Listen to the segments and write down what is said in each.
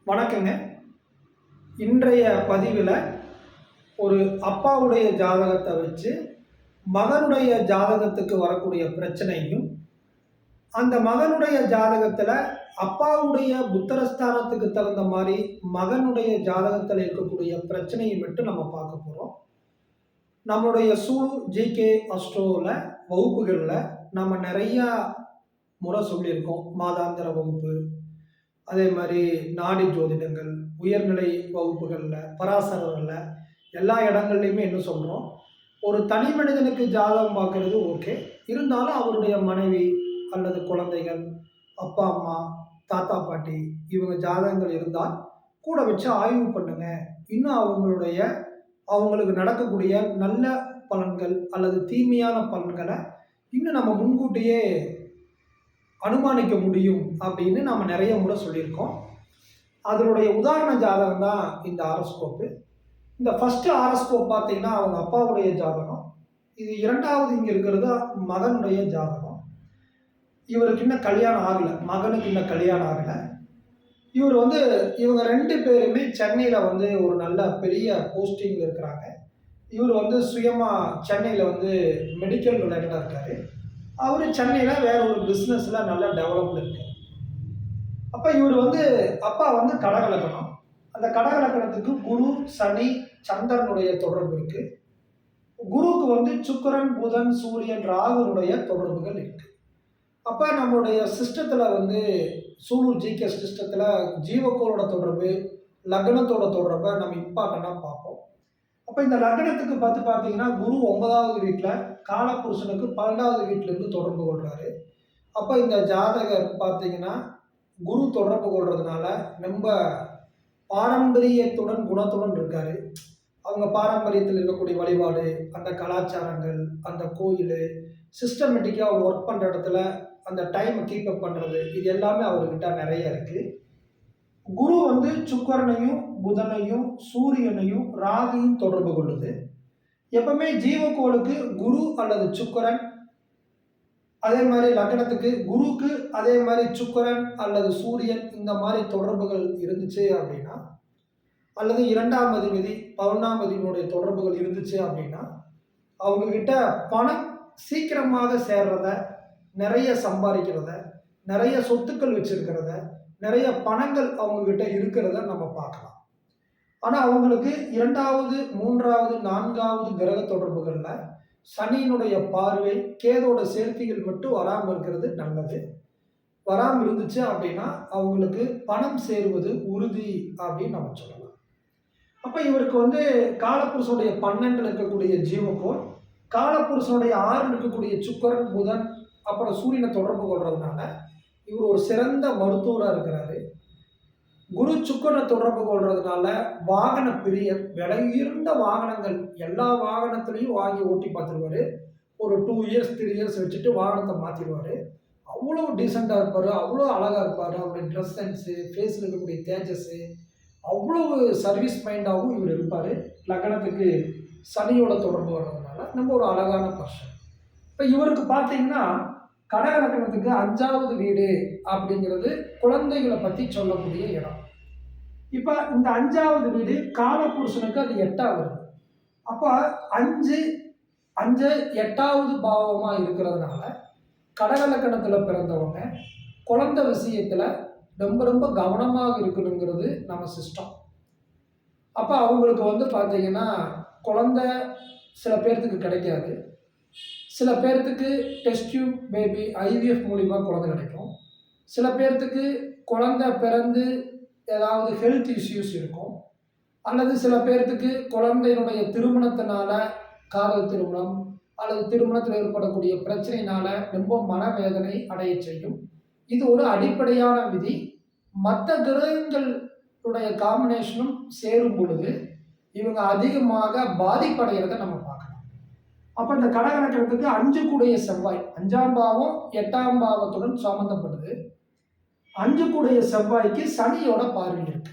வணக்கங்க. இன்றைய பதிவில் ஒரு அப்பாவுடைய ஜாதகத்தை வச்சு மகனுடைய ஜாதகத்துக்கு வரக்கூடிய பிரச்சனையும், அந்த மகனுடைய ஜாதகத்தில் அப்பாவுடைய புத்திரஸ்தானத்துக்கு தகுந்த மாதிரி மகனுடைய ஜாதகத்தில் இருக்கக்கூடிய பிரச்சனையை மட்டும் நம்ம பார்க்க போகிறோம். நம்மளுடைய சூலு ஜிகே அஸ்ட்ரோவில் வகுப்புகளில் நம்ம நிறையா முறை சொல்லியிருக்கோம். மாதாந்திர வகுப்பு, அதே மாதிரி நாடி ஜோதிடங்கள், உயர்நிலை வகுப்புகளில், பராசரரில், எல்லா இடங்கள்லையுமே என்ன சொல்கிறோம், ஒரு தனி மனிதனுக்கு ஜாதகம் பார்க்குறது ஓகே, இருந்தாலும் அவருடைய மனைவி அல்லது குழந்தைகள், அப்பா அம்மா, தாத்தா பாட்டி இவங்க ஜாதகங்கள் இருந்தால் கூட வச்சு ஆய்வு பண்ணுங்க. இன்னும் அவங்களுக்கு நடக்கக்கூடிய நல்ல பலன்கள் அல்லது தீமையான பலன்களை இன்னும் நம்ம முன்கூட்டியே அனுமானிக்க முடியும் அப்படின்னு நம்ம நிறைய முறை சொல்லியிருக்கோம். அதனுடைய உதாரண ஜாதகம் தான் இந்த ஆரோஸ்கோப்பு. இந்த ஃபர்ஸ்ட் ஆரோஸ்கோப் பார்த்தீங்கன்னா அவங்க அப்பாவுடைய ஜாதகம். இது இரண்டாவது இங்கே இருக்கிறது மகனுடைய ஜாதகம். இவருக்கு இன்னும் கல்யாணம் ஆகலை, மகனுக்கு இன்னும் கல்யாணம் ஆகலை. இவங்க ரெண்டு பேருமே சென்னையில் ஒரு நல்ல பெரிய போஸ்டிங்கில் இருக்கிறாங்க. இவர் சுயமாக சென்னையில் மெடிக்கல் ரிலேட்டடாக இருக்கார். அவர் சென்னையில் வேற ஒரு பிஸ்னஸில் நல்லா டெவலப்டு இருக்கு. அப்போ அப்பா கடகலக்கணம். அந்த கடகலக்கணத்துக்கு குரு, சனி, சந்திரனுடைய தொடர்பு இருக்கு. குருவுக்கு சுக்கிரன், புதன், சூரியன், ராகுனுடைய தொடர்புகள் இருக்கு. அப்போ நம்மளுடைய சிஸ்டத்தில் சூலு ஜிகே சிஸ்டத்தில் ஜீவக்கோளோட தொடர்பு, லக்னத்தோட தொடர்பை நம்ம இம்பார்ட்டண்டாக பார்ப்போம். அப்போ இந்த லக்னத்துக்கு பார்த்தீங்கன்னா குரு 9வது வீட்டில், காலபுருஷனுக்கு 12வது வீட்டிலேருந்து தொடர்பு கொள்கிறாரு. அப்போ இந்த ஜாதகர் பார்த்தீங்கன்னா குரு தொடர்பு கொள்றதுனால ரொம்ப பாரம்பரியத்துடன் குணத்துடன் இருக்காரு. அவங்க பாரம்பரியத்தில் இருக்கக்கூடிய வழிபாடு, அந்த கலாச்சாரங்கள், அந்த கோயில், சிஸ்டமேட்டிக்காக அவர் ஒர்க் பண்ணுற இடத்துல அந்த டைமை கீப்பப் பண்ணுறது, இது எல்லாமே அவர்கிட்ட நிறைய இருக்குது. குரு சுக்கிரனையும், புதனையும், சூரியனையும், ராகுவையும் தொடர்பு கொள்ளுது. எப்பவுமே ஜீவக்கோளுக்கு குரு அல்லது சுக்கிரன், அதே மாதிரி லக்னத்துக்கு குருவுக்கு அதே மாதிரி சுக்கிரன் அல்லது சூரியன், இந்த மாதிரி தொடர்புகள் இருந்துச்சு அப்படின்னா, அல்லது 2ஆம் அதிபதி 11ஆம் அதிபதியினுடைய தொடர்புகள் இருந்துச்சு அப்படின்னா, அவங்கக்கிட்ட பணம் சீக்கிரமாக சேர்றத, நிறைய சம்பாதிக்கிறத, நிறைய சொத்துக்கள் வச்சிருக்கிறத, நிறைய பணங்கள் அவங்கக்கிட்ட இருக்கிறத நம்ம பார்க்கலாம். ஆனால் அவங்களுக்கு 2வது, 3வது, 4வது கிரக தொடர்புகளில் சனியினுடைய பார்வை, கேதோட சேர்க்கைகள் மட்டும் வராமல் இருக்கிறது நல்லது. வராமல் இருந்துச்சு அப்படின்னா அவங்களுக்கு பணம் சேருவது உறுதி அப்படின்னு நம்ம சொல்லலாம். அப்போ இவருக்கு காலபுருஷனுடைய 12 இருக்கக்கூடிய ஜீவக்கோள், காலபுருஷனுடைய 6 இருக்கக்கூடிய சுக்கிரன், புதன், அப்புறம் சூரியனை தொடர்பு கொள்றதுனால இவர் ஒரு சிறந்த மருத்துவராக இருக்கிறாரு. குரு சுக்கிரனை தொடர்பு கொள்றதுனால வாகன பிரியர், விலை உயர்ந்த வாகனங்கள் எல்லா வாகனத்திலையும் வாங்கி ஓட்டி பார்த்துருவாரு. ஒரு 2 இயர்ஸ் 3 இயர்ஸ் வச்சுட்டு வாகனத்தை மாற்றிடுவார். அவ்வளோ டீசெண்டாக இருப்பார், அவ்வளோ அழகாக இருப்பார். அவருடைய ட்ரெஸ் சென்ஸு, ஃபேஸில் இருக்கக்கூடிய தேஜஸ்ஸு, அவ்வளவு சர்வீஸ் மைண்டாகவும் இவர் இருப்பார். லக்னத்துக்கு சனியோட தொடர்பு வர்றதுனால நம்ம ஒரு அழகான பர்சன். இப்போ இவருக்கு பார்த்தீங்கன்னா கடக லக்னத்துக்கு 5வது வீடு அப்படிங்கிறது குழந்தைகளை பற்றி சொல்லக்கூடிய இடம். இப்போ இந்த 5வது வீடு காலபுருஷனுக்கு அது 8வது. அப்போ 5 8வது பாவமாக இருக்கிறதுனால கடக லக்னத்தில் பிறந்தவங்க குழந்தை விஷயத்தில் ரொம்ப ரொம்ப கவனமாக இருக்கணுங்கிறது நம்ம சிஸ்டம். அப்போ அவங்களுக்கு பார்த்தீங்கன்னா குழந்தை சில பேர்த்துக்கு கிடைக்காது. சில பேர்த்துக்கு டெஸ்ட் டியூப் பேபி ஐவிஎஃப் மூலிமா குழந்தை கிடைக்கும். சில பேர்த்துக்கு குழந்தை பிறந்து ஏதாவது ஹெல்த் இஷ்யூஸ் இருக்கும். அல்லது சில பேர்த்துக்கு குழந்தையினுடைய திருமணத்தினால, காதல் திருமணம் அல்லது திருமணத்தில் ஏற்படக்கூடிய பிரச்சனையினால ரொம்ப மனவேதனை அடைய செய்யும். இது ஒரு அடிப்படையான விதி. மற்ற கிரகங்களுடைய காம்பினேஷனும் சேரும் பொழுது இவங்க அதிகமாக பாதிப்படைகிறத நம்ம பார்க்கலாம். அப்போ இந்த கடக லக்னத்துக்கு 5 கூடிய செவ்வாய், 5ஆம் பாவம் 8ஆம் பாவத்துடன் சம்பந்தப்படுது. 5 கூடிய செவ்வாய்க்கு சனியோட பார்வை இருக்கு.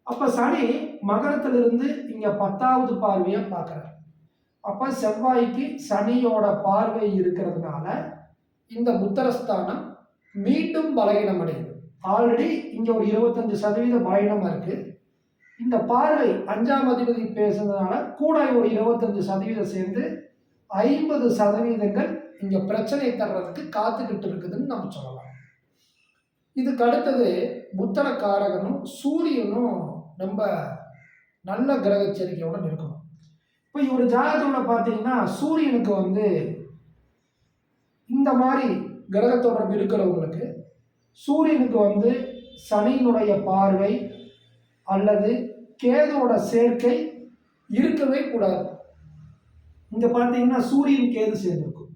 அப்போ சனி மகரத்திலிருந்து இங்கே 10வது பார்வையை பார்க்குறாரு. அப்போ செவ்வாய்க்கு சனியோட பார்வை இருக்கிறதுனால இந்த புத்திரஸ்தானம் மீண்டும் பலகீனம் அடையுது. ஆல்ரெடி இங்க ஒரு 25% பலவீனமா இருக்கு. இந்த பார்வை 5ஆம் அதிபதி பேசுனதுனால கூட ஒரு 25% சேர்ந்து 50% இங்க பிரச்சனை தர்றதுக்கு காத்துக்கிட்டு இருக்குதுன்னு நம்ம சொல்லலாம். இதுக்கு அடுத்தது புத்தன காரகனும் சூரியனும் ரொம்ப நல்ல கிரக சேர்க்கையோட இருக்கணும். இப்போ இவர் ஜாதகத்துல பார்த்தீங்கன்னா சூரியனுக்கு வந்து இந்த மாதிரி கிரக தொடர்பு இருக்கிறவங்களுக்கு சூரியனுக்கு வந்து சனியினுடைய பார்வை அல்லது கேதுவோட சேர்க்கை இருக்கவே கூடாது. இங்க பார்த்தீங்கன்னா சூரியன் கேது சேர்ந்திருக்கும்.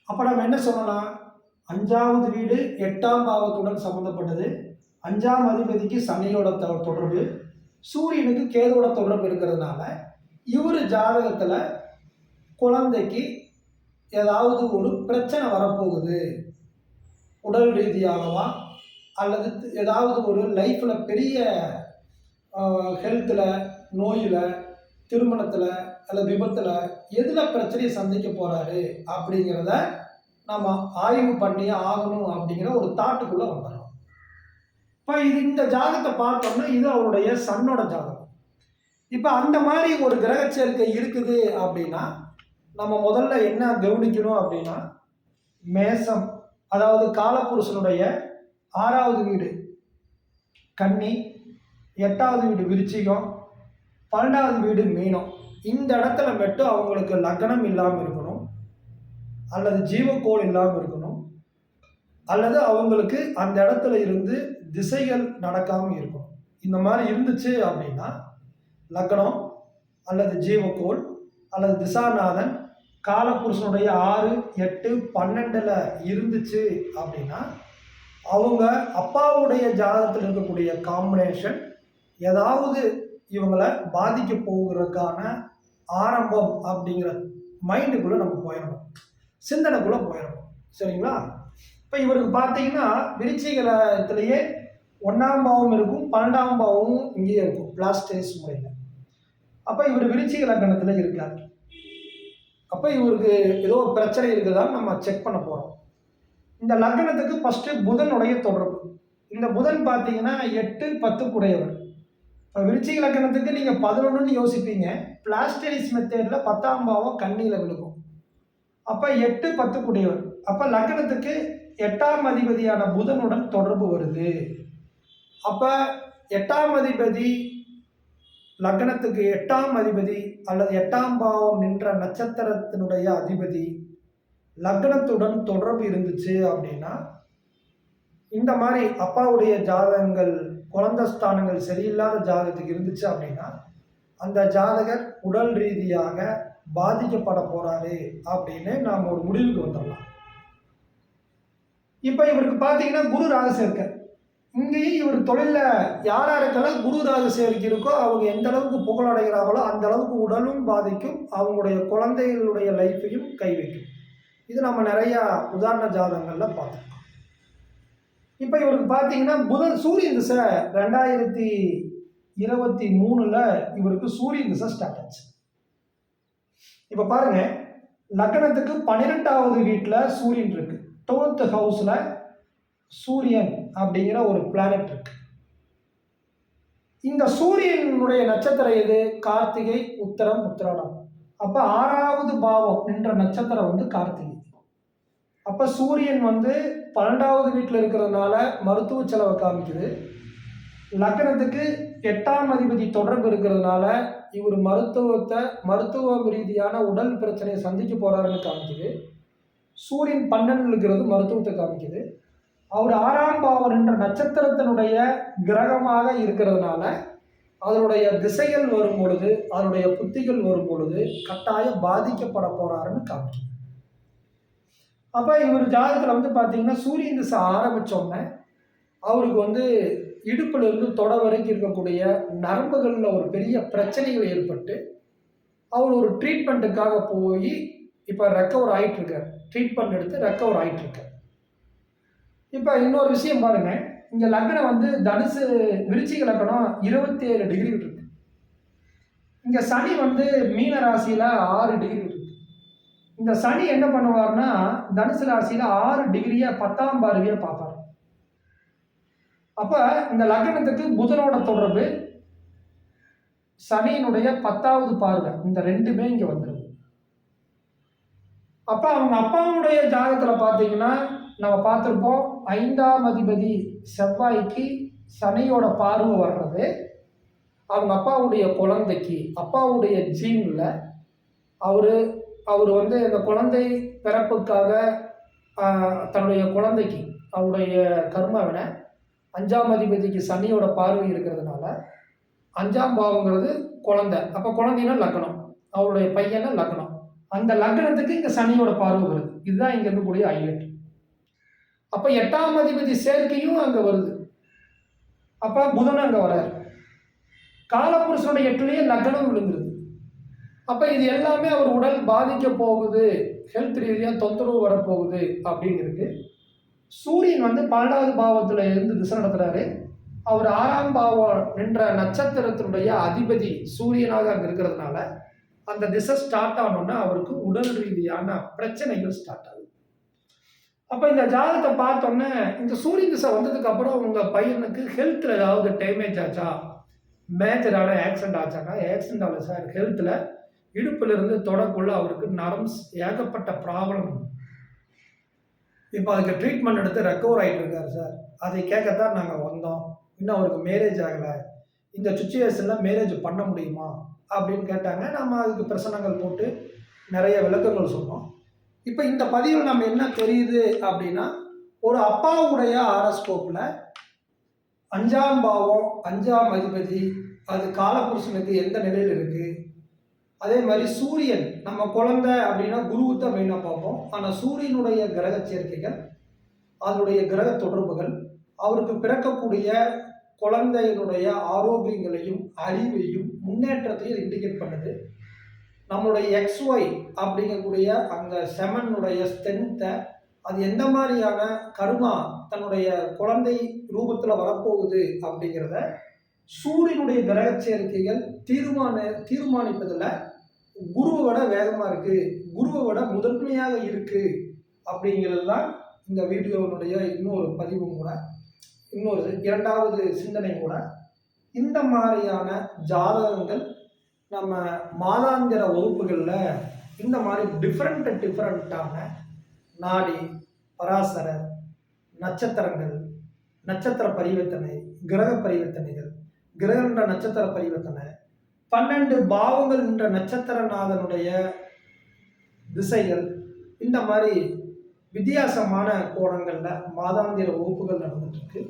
அப்ப நம்ம என்ன சொல்லலாம்? 5வது வீடு 8ஆம் பாவத்துடன் சம்பந்தப்பட்டது. 5ஆம் அதிபதிக்கு சனியோட தொடர்பு, சூரியனுக்கு கேதுவோட தொடர்பு இருக்கிறதுனால இவர் ஜாதகத்துல குழந்தைக்கு ஏதாவது ஒரு பிரச்சனை வரப்போகுது, உடல் ரீதியாகவா அல்லது ஏதாவது ஒரு லைஃப்ல பெரிய ஹெல்த்தில், நோயில், திருமணத்தில் அல்லது விபத்தில் எதில் பிரச்சனையை சந்திக்க போகிறாரு அப்படிங்கிறத நம்ம ஆய்வு பண்ணி ஆகணும் அப்படிங்கிற ஒரு தாட்டுக்குள்ளே வந்துடும். இப்போ இந்த ஜாதகத்தை பார்த்தோம்னா இது அவருடைய சன்னோட ஜாதகம். இப்போ அந்த மாதிரி ஒரு கிரக சேர்க்கை இருக்குது அப்படின்னா நம்ம முதல்ல என்ன கவனிக்கணும் அப்படின்னா, மேசம் அதாவது காலப்புருஷனுடைய 6வது வீடு கன்னி, 8வது வீடு விருச்சிகம், 12வது வீடு மீனம். இந்த இடத்துல மட்டும் அவங்களுக்கு லக்னம் இல்லாமல் இருக்கணும், அல்லது ஜீவக்கோள் இல்லாமல் இருக்கணும், அல்லது அவங்களுக்கு அந்த இடத்துல இருந்து திசைகள் நடக்காமல் இருக்கணும். இந்த மாதிரி இருந்துச்சு அப்படின்னா லக்னம் அல்லது ஜீவக்கோள் அல்லது திசாநாதன் காலப்புருஷனுடைய 6, 8, 12 இருந்துச்சு அப்படின்னா அவங்க அப்பாவுடைய ஜாதகத்தில் இருக்கக்கூடிய காம்பினேஷன் ஏதாவது இவங்களை பாதிக்க போகிறதுக்கான ஆரம்பம் அப்படிங்கிற மைண்டுக்குள்ளே நம்ம போயிடணும், சிந்தனைக்குள்ளே போயிடணும். சரிங்களா? இப்போ இவருக்கு பார்த்தீங்கன்னா விருச்சிகத்திலேயே 1ஆம் பாவம் இருக்கும், 12ஆம் பாவமும் இங்கேயே இருக்கும் பிளாஸ்டேஸ் முறையில். அப்போ இவர் விருச்சிக லக்னத்தில் இருக்கார். அப்போ இவருக்கு ஏதோ ஒரு பிரச்சனை இருக்குதான்னு நம்ம செக் பண்ண போகிறோம். இந்த லக்னத்துக்கு ஃபஸ்ட்டு புதனுடைய தொடர்பு. இந்த புதன் பார்த்தீங்கன்னா 8, 10 உடையவர். இப்போ விருச்சிக லக்னத்துக்கு நீங்கள் 11ன்னு யோசிப்பீங்க. பிளாஸ்டேஸ் மெத்தேடில் 10ஆம் பாவம் கண்ணியில் விழுகும். அப்போ 8, 10 உடையவர். அப்போ லக்னத்துக்கு 8ஆம் அதிபதியான புதனுடன் தொடர்பு வருது. அப்போ 8ஆம் அதிபதி லக்னத்துக்கு 8ஆம் அதிபதி அல்லது 8ஆம் பாவம் நின்ற நட்சத்திரத்தினுடைய அதிபதி லக்னத்துடன் தொடர்பு இருந்துச்சு அப்படின்னா இந்த மாதிரி அப்பாவுடைய ஜாதகங்கள் குழந்தை ஸ்தானங்கள் சரியில்லாத ஜாதகத்துக்கு இருந்துச்சு அப்படின்னா அந்த ஜாதகர் உடல் ரீதியாக பாதிக்கப்பட போறாரு அப்படின்னு நாம் ஒரு முடிவுக்கு வந்துடலாம். இப்போ இவருக்கு பார்த்தீங்கன்னா குரு ராகு சேர்க்கை. இங்கேயும் இவர் தொழிலில் யாருக்கெல்லாம் குரு ராகு சேர்க்கை இருக்கோ அவங்க எந்த அளவுக்கு புகழடைகிறார்களோ அந்த அளவுக்கு உடலும் பாதிக்கும், அவங்களுடைய குழந்தைகளுடைய லைஃப்பையும் கை வைக்கும். இது நம்ம நிறையா உதாரண ஜாதகங்களில் பார்த்துருக்கோம். இப்போ இவருக்கு பார்த்தீங்கன்னா புதன் சூரியன் திசை 2023 இவருக்கு சூரியன் திசை ஸ்டார்ட் ஆச்சு. இப்போ பாருங்க, லக்னத்துக்கு 12வது வீட்டில் சூரியன் இருக்கு, 12th ஹவுஸில் சூரியன் அப்படிங்கிற ஒரு பிளானட் இருக்கு. இந்த சூரியனுடைய நட்சத்திரம் எது? கார்த்திகை, உத்தரம், உத்திராடம். அப்போ 6வது பாவம் என்ற நட்சத்திரம் வந்து கார்த்திகை. அப்போ சூரியன் வந்து 12வது வீட்டில் இருக்கிறதுனால மருத்துவ செலவை காமிக்குது. லக்னத்துக்கு 8ஆம் அதிபதி தொடர்பு இருக்கிறதுனால இவர் மருத்துவ ரீதியான உடல் பிரச்சனையை சந்திக்க போறாருன்னு காமிக்குது. சூரியன் 12 இருக்கிறது மருத்துவத்தை காமிக்குது. அவர் 6ஆம் பாவம் என்ற நட்சத்திரத்தினுடைய கிரகமாக இருக்கிறதுனால அதனுடைய திசைகள் வரும் பொழுது, அதனுடைய புத்திகள் வரும் பொழுது கட்டாயம் பாதிக்கப்பட போறாருன்னு காமிக்குது. அப்போ இவர் ஜாதகத்தில் வந்து பார்த்தீங்கன்னா சூரியன் திசை ஆரம்பித்தோடனே அவருக்கு வந்து இடுப்புல இருந்து தொடை வரைக்கும் இருக்கக்கூடிய நரம்புகளில் ஒரு பெரிய பிரச்சனைகள் ஏற்பட்டு அவர் ஒரு ட்ரீட்மெண்ட்டுக்காக போய் இப்போ ரெக்கவர் ஆகிட்டு இருக்கார். ட்ரீட்மெண்ட் எடுத்து ரெக்கவர் ஆகிட்டு இருக்கார். இப்போ இன்னொரு விஷயம் பாருங்க, இங்கே லக்னம் வந்து தனுசு விருச்சிக லக்னம் 27 டிகிரி இருக்கு. இங்கே சனி வந்து மீன ராசியில் 6 டிகிரி இருக்கு. இந்த சனி என்ன பண்ணுவார்னா தனுசு ராசியில் 6 டிகிரியை 10ஆம் பார்வையை பார்ப்பார். அப்ப இந்த லக்னத்துக்கு புதனோட தொடர்பு, சனியினுடைய 10வது பார்வை, இந்த 2மே இங்க வந்துருது. அப்ப அவங்க அப்பாவுடைய ஜாதகத்துல பார்த்தீங்கன்னா, நம்ம பார்த்திருப்போம் 5ஆம் அதிபதி செவ்வாய்க்கு சனியோட பார்வை வர்றது, அவங்க அப்பாவுடைய குழந்தைக்கு, அப்பாவுடைய ஜீன்ல அவரு அவரு வந்து இந்த குழந்தை பிறப்புக்காக தன்னுடைய குழந்தைக்கு அவருடைய கர்மாவின 5ஆம் அதிபதிக்கு சனியோட பார்வை இருக்கிறதுனால 5ஆம் பாவங்கிறது குழந்தை. அப்ப குழந்தைன்னா லக்னம். அவருடைய பையன லக்னம். அந்த லக்னத்துக்கு இங்க சனியோட பார்வை வருது. இதுதான் இங்க இருக்கக்கூடிய ஹைலைட். அப்ப 8ஆம் அதிபதி சேர்க்கையும் அங்க வருது. அப்ப புதன் அங்க வராரு. காலபுருஷனுடைய 8லயே லக்னம் விழுந்துருது. அப்ப இது எல்லாமே அவர் உடல் பாதிக்க போகுது, ஹெல்த் ரீதியா தொந்தரவு வரப்போகுது அப்படின்னு இருக்கு. சூரியன் வந்து 12வது பாவத்துல இருந்து திசை நடத்துறாரு. அவர் 6ஆம் பாவம் நின்ற நட்சத்திரத்தினுடைய அதிபதி சூரியனாக அங்க இருக்கிறதுனால அந்த திசை ஸ்டார்ட் ஆனோன்னா அவருக்கு உடல் ரீதியான பிரச்சனைகள் ஸ்டார்ட் ஆகுது. அப்ப இந்த ஜாதகத்தை பார்த்தோன்னே இந்த சூரிய திசை வந்ததுக்கு அப்புறம் உங்க பையனுக்கு ஹெல்த்ல ஏதாவது டேமேஜ் ஆச்சா, மேஜரான ஆக்சிடென்ட் ஆச்சானா, ஆக்சிடென்ட் ஆகல சார், ஹெல்த்ல இடுப்புல இருந்து தொடக்குள்ள அவருக்கு நரம்ஸ் ஏகப்பட்ட ப்ராப்ளம். இப்போ அதுக்கு ட்ரீட்மெண்ட் எடுத்து ரெக்கவர் ஆகிட்டு இருக்காரு சார். அதை கேட்கத்தான் நாங்கள் வந்தோம். இன்னும் அவருக்கு மேரேஜ் ஆகலை, இந்த சுச்சுவேஷனில் மேரேஜ் பண்ண முடியுமா அப்படின்னு கேட்டாங்க. நம்ம அதுக்கு பிரசனங்கள் போட்டு நிறைய விளக்கங்கள் சொன்னோம். இப்போ இந்த பதிவில் நம்ம என்ன தெரியுது அப்படின்னா, ஒரு அப்பாவுடைய ஆரஸ்கோப்பில் 5ஆம் பாவம் 5ஆம் அதிபதி அது காலபுருஷனுக்கு எந்த நிலையில் இருக்குது, அதே மாதிரி சூரியன் நம்ம குழந்தை அப்படின்னா குருவுக்கு தான் மெயினாக பார்ப்போம். ஆனால் சூரியனுடைய கிரக சேர்க்கைகள், அதனுடைய கிரக தொடர்புகள் அவருக்கு பிறக்கக்கூடிய குழந்தையினுடைய ஆரோக்கியங்களையும் அறிவையும் முன்னேற்றத்தையும் இண்டிகேட் பண்ணுது. நம்மளுடைய எக்ஸ்ஒய் அப்படிங்கக்கூடிய அந்த செமனுடைய ஸ்ட்ரென்த்தை, அது எந்த மாதிரியான கருமா தன்னுடைய குழந்தை ரூபத்தில் வரப்போகுது அப்படிங்கிறத சூரியனுடைய கிரக சேர்க்கைகள் தீர்மானிப்பதில் குருவை விட வேகமாக இருக்குது, குருவை விட முதன்மையாக இருக்குது அப்படிங்கிறது தான் இந்த வீடியோனுடைய இன்னொரு பதிவும் கூட, இன்னொரு 2வது சிந்தனை கூட. இந்த மாதிரியான ஜாதகங்கள் நம்ம மாதாந்திர வகுப்புகளில் இந்த மாதிரி டிஃப்ரெண்ட்டான நாடி, பராசரர், நட்சத்திரங்கள், நட்சத்திர பரிவர்த்தனை, கிரக பரிவர்த்தனைகள், கிரகன்ற நட்சத்திர பரிவர்த்தனை, 12 பாவங்கள் என்ற நட்சத்திரநாதனுடைய திசைகள், இந்த மாதிரி வித்தியாசமான கோணங்களில் மாதாந்திர வகுப்புகள் நடந்துட்டுருக்கு.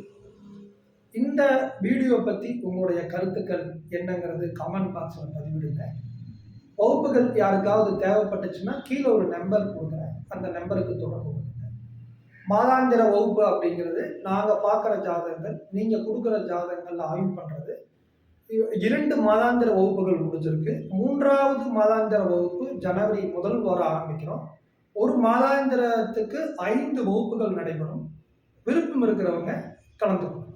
இந்த வீடியோ பற்றி உங்களுடைய கருத்துக்கள் என்னங்கிறது கமெண்ட் பாக்ஸில் பதிவிடுங்க. வகுப்புகள் யாருக்காவது தேவைப்பட்டுச்சுன்னா கீழே ஒரு நம்பர் கொடுக்குறேன், அந்த நம்பருக்கு தொடர்பு கொள்ளுங்க. மாதாந்திர வகுப்பு அப்படிங்கிறது நாங்கள் பார்க்குற ஜாதகங்கள், நீங்கள் கொடுக்குற ஜாதகங்கள் ஆய்வு பண்ணுறது. 2 மாதாந்திர வகுப்புகள் முடிஞ்சிருக்கு. 3வது மாதாந்திர வகுப்பு ஜனவரி 1 வாரம் ஆரம்பிக்கிறோம். ஒரு மாதாந்திரத்துக்கு 5 வகுப்புகள் நடைபெறும். விருப்பம் இருக்கிறவங்க கலந்துக்கணும்.